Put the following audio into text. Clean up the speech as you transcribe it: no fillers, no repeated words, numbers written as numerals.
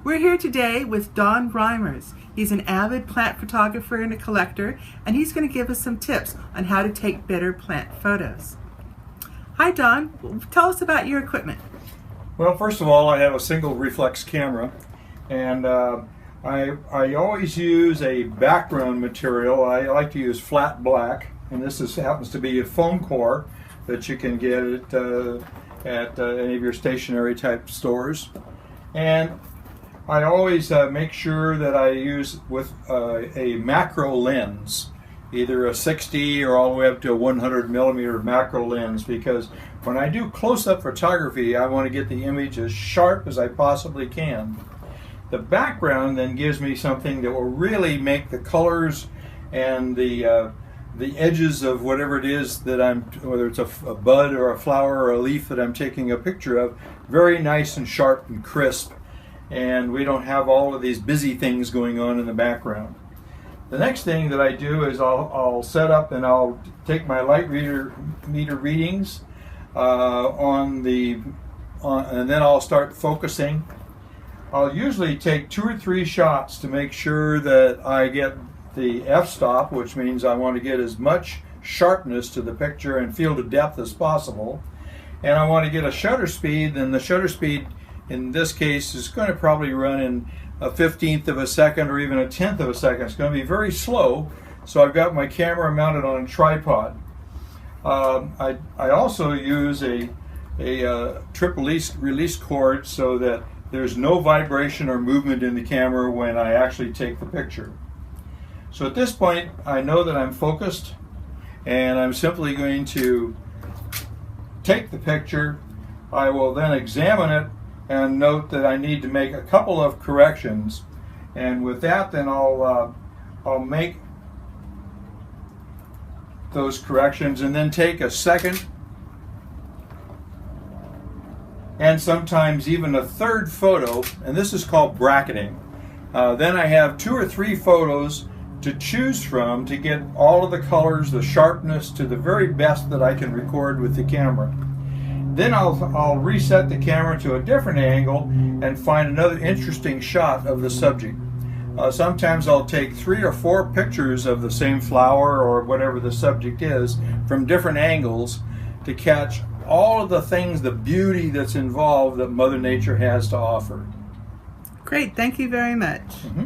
We're here today with Donn Reiners. He's an avid plant photographer and a collector, and he's going to give us some tips on how to take better plant photos. Hi Donn, tell us about your equipment. Well, first of all, I have a single reflex camera, and I always use a background material. I like to use flat black, and happens to be a foam core that you can get at any of your stationery type stores. And I always make sure that I use with a macro lens, either a 60 or all the way up to a 100 millimeter macro lens, because when I do close-up photography, I want to get the image as sharp as I possibly can. The background then gives me something that will really make the colors and the edges of whatever it is that whether it's a bud or a flower or a leaf that I'm taking a picture of, very nice and sharp and crisp, and we don't have all of these busy things going on in the background. The next thing that I do is I'll set up and I'll take my light meter readings and then I'll start focusing. I'll usually take 2 or 3 shots to make sure that I get the f-stop, which means I want to get as much sharpness to the picture and field of depth as possible. And I want to get a shutter speed, and the shutter speed in this case is going to probably run in a 1/15 of a second or even a 1/10 of a second. It's going to be very slow, so I've got my camera mounted on a tripod. I also use a trip release cord so that there's no vibration or movement in the camera when I actually take the picture. So at this point, I know that I'm focused, and I'm simply going to take the picture. I will then examine it and note that I need to make a couple of corrections, and with that then I'll make those corrections and then take a second and sometimes even a third photo, and this is called bracketing. Then I have 2 or 3 photos to choose from to get all of the colors, the sharpness to the very best that I can record with the camera. Then I'll reset the camera to a different angle and find another interesting shot of the subject. Sometimes I'll take 3 or 4 pictures of the same flower or whatever the subject is from different angles to catch all of the things, the beauty that's involved that Mother Nature has to offer. Great, thank you very much. Mm-hmm.